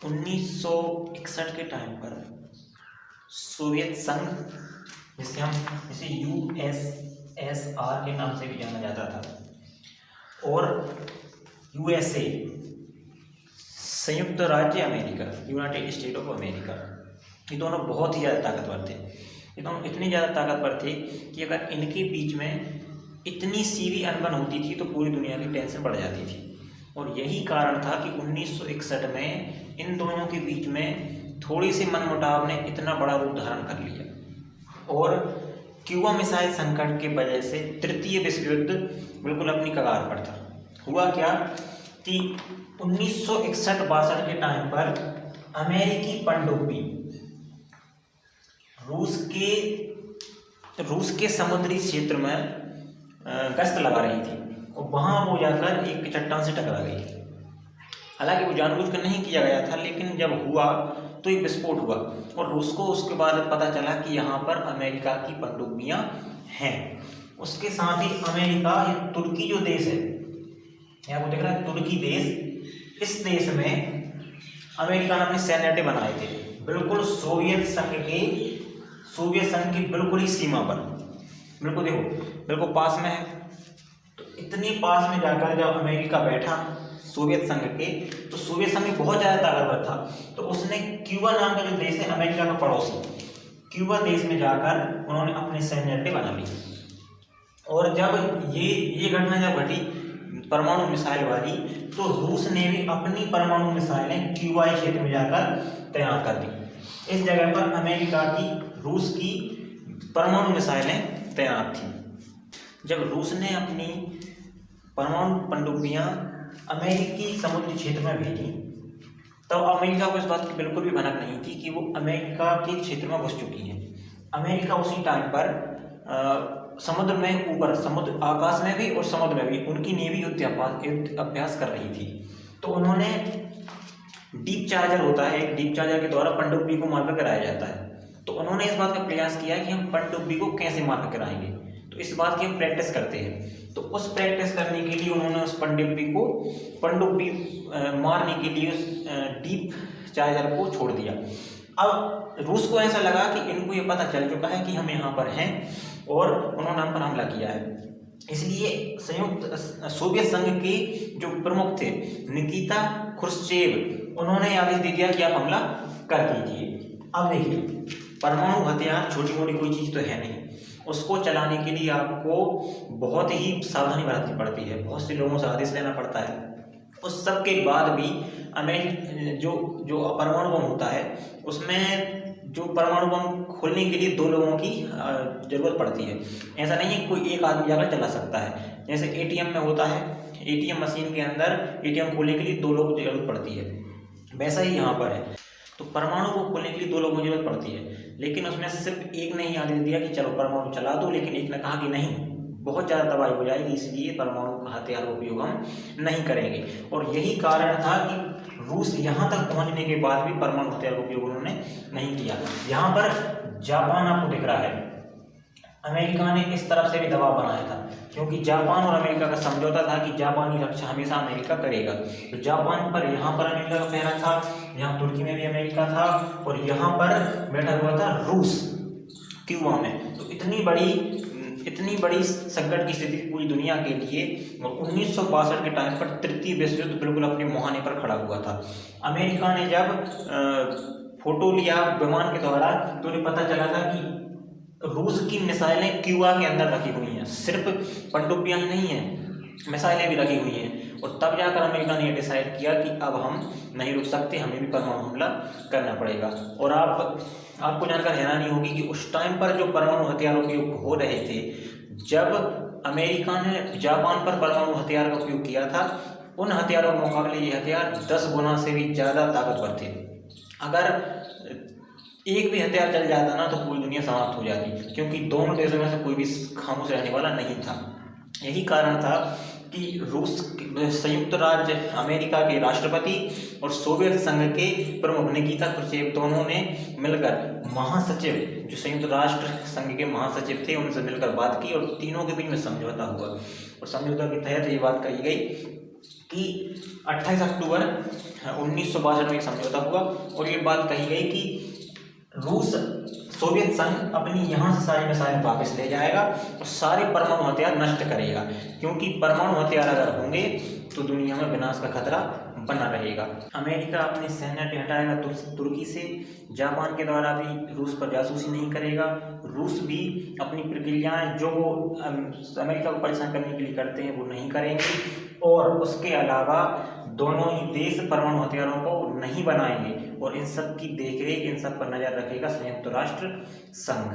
1961 के टाइम पर सोवियत संघ, जिसे यूएसएसआर के नाम से भी जाना जाता था, और यूएसए, संयुक्त राज्य America, United state of America, ये दोनों बहुत ही ज़्यादा ताकतवर थे। ये दोनों इतनी ज़्यादा ताकतवर थे कि अगर इनके बीच में इतनी सी भी अनबन होती थी तो पूरी दुनिया की टेंशन बढ़ जाती थी। और यही कारण था कि 1961 में इन दोनों के बीच में थोड़ी सी मनमुटाव ने इतना बड़ा रूप धारण कर लिया और क्यूबा मिसाइल संकट के वजह से तृतीय विश्व युद्ध बिल्कुल अपनी कगार पर था। हुआ क्या कि 1961-62 के टाइम पर अमेरिकी पनडुब्बी रूस के समुद्री क्षेत्र में गश्त लगा रही थी और वहाँ वो जाकर एक चट्टान से टकरा गई। हालांकि वो जानबूझकर नहीं किया गया था, लेकिन जब हुआ तो एक विस्फोट हुआ और रूस को उसके बाद पता चला कि यहाँ पर अमेरिका की पनडुब्बियाँ हैं। उसके साथ ही अमेरिका, ये तुर्की जो देश है, यहाँ को देख रहा है तुर्की देश, इस देश में अमेरिका ने अपने सैन्य अड्डे बनाए थे, बिल्कुल सोवियत संघ की बिल्कुल ही सीमा पर, बिल्कुल देखो बिल्कुल पास में है। तो इतनी पास में जाकर जब अमेरिका बैठा सोवियत संघ के, तो सोवियत संघ बहुत ज़्यादा ताकतवर था, तो उसने क्यूबा नाम का जो देश है अमेरिका का पड़ोसी, क्यूबा देश में जाकर उन्होंने अपने सैन्य अड्डे बना लिए। और जब ये घटना जब घटी परमाणु मिसाइल वाली, तो रूस ने भी अपनी परमाणु मिसाइलें क्यूबाई क्षेत्र में जाकर तैनात कर दी। इस जगह पर अमेरिका की, रूस की परमाणु मिसाइलें तैनात थी। जब रूस ने अपनी परमाणु पनडुब्बियाँ अमेरिकी समुद्री क्षेत्र में भेजी, तब अमेरिका को इस बात की बिल्कुल भी भनक नहीं थी कि वो अमेरिका के क्षेत्र में घुस चुकी हैं। अमेरिका उसी टाइम पर समुद्र में, ऊपर समुद्र, आकाश में भी और समुद्र में भी उनकी नेवी युद्ध अभ्यास कर रही थी। तो उन्होंने डीप चार्जर होता है, एक डीप चार्जर के द्वारा पनडुब्बी को मार कर गिराया जाता है। तो उन्होंने इस बात का प्रयास किया कि हम पनडुब्बी को कैसे मार कर गिराएंगे, तो इस बात की हम प्रैक्टिस करते हैं। तो उस प्रैक्टिस करने के लिए उन्होंने उस पनडुब्बी मारने के लिए उस डीप चार्जर को छोड़ दिया। अब रूस को ऐसा लगा कि इनको ये पता चल चुका है कि हम यहाँ पर हैं और उन्होंने हम पर हमला किया है। इसलिए सोवियत संघ के जो प्रमुख थे निकिता क्रुश्चेव, उन्होंने आदेश दे दिया कि आप हमला कर दीजिए। अब देखिए, परमाणु हथियार छोटी मोटी कोई चीज़ तो है नहीं, उसको चलाने के लिए आपको बहुत ही सावधानी बरतनी पड़ती है, बहुत से लोगों से आदेश लेना पड़ता है। उस सब के बाद भी जो परमाणु बम होता है, उसमें जो परमाणु बम खोलने के लिए 2 लोगों की जरूरत पड़ती है। ऐसा नहीं है कोई एक आदमी जाकर चला सकता है। जैसे एटीएम में होता है, एटीएम मशीन के अंदर एटीएम खोलने के लिए 2 लोगों की जरूरत पड़ती है, वैसा ही यहाँ पर है। तो परमाणु को खोलने के लिए 2 लोगों की जरूरत पड़ती है, लेकिन उसमें से सिर्फ एक ने ही आदेश दिया कि चलो परमाणु चला दो, लेकिन एक ने कहा कि नहीं, बहुत ज़्यादा तबाही हो जाएगी, इसलिए परमाणु हथियार का उपयोग हम नहीं करेंगे। और यही कारण था कि रूस यहाँ तक पहुँचने के बाद भी परमाणु हथियार का उपयोग उन्होंने नहीं किया। यहाँ पर जापान आपको दिख रहा है, अमेरिका ने इस तरफ से भी दबाव बनाया था, क्योंकि जापान और अमेरिका का समझौता था कि जापानी रक्षा हमेशा अमेरिका करेगा। तो जापान पर, यहाँ पर अमेरिका का पहरा था, यहाँ तुर्की में भी अमेरिका था, और यहाँ पर बैठा हुआ था रूस क्यूबा में। तो इतनी बड़ी संकट की स्थिति पूरी दुनिया के लिए। और 1962 के टाइम पर तृतीय विश्व युद्ध बिल्कुल अपने मुहाने पर खड़ा हुआ था। अमेरिका ने जब फोटो लिया विमान के द्वारा, तो उन्हें पता चला था कि रूस की मिसाइलें क्यूबा के अंदर रखी हुई हैं, सिर्फ पनडुब्बियाँ ही नहीं हैं, मिसाइलें भी रखी हुई हैं। और तब जाकर अमेरिका ने डिसाइड किया कि अब हम नहीं रुक सकते, हमें भी परमाणु हमला करना पड़ेगा। और आपको जानकर हैरानी होगी कि उस टाइम पर जो परमाणु हथियार उपयोग हो रहे थे, जब अमेरिका ने जापान पर परमाणु हथियार का उपयोग किया था, उन हथियारों के मुकाबले ये हथियार 10 गुना से भी ज़्यादा ताकतवर थे। अगर एक भी हथियार चल जाता ना, तो पूरी दुनिया समाप्त हो जाती, क्योंकि दोनों देशों में से कोई भी खामोश रहने वाला नहीं था। यही कारण था कि संयुक्त राज्य अमेरिका के राष्ट्रपति और सोवियत संघ के प्रमुख निकिता क्रुश्चेव दोनों ने मिलकर महासचिव, जो संयुक्त राष्ट्र संघ के महासचिव थे, उनसे मिलकर बात की और तीनों के बीच में समझौता हुआ। और समझौता के तहत ये बात कही गई कि 28 अक्टूबर 1962 में एक समझौता हुआ और ये बात कही गई कि रूस सोवियत संघ अपनी यहाँ से सारे मिसाइल वापस ले जाएगा और सारे परमाणु हथियार नष्ट करेगा, क्योंकि परमाणु हथियार अगर होंगे तो दुनिया में विनाश का खतरा बना रहेगा। अमेरिका अपने सैन्य हटाएगा तुर्की से, जापान के द्वारा भी रूस पर जासूसी नहीं करेगा, रूस भी अपनी प्रक्रियाएं जो वो अमेरिका को परेशान करने के लिए करते हैं वो नहीं करेंगे, और उसके अलावा दोनों ही देश परमाणु हथियारों को नहीं बनाएंगे और इन सब की देखरेख, इन सब पर नजर रखेगा संयुक्त राष्ट्र संघ।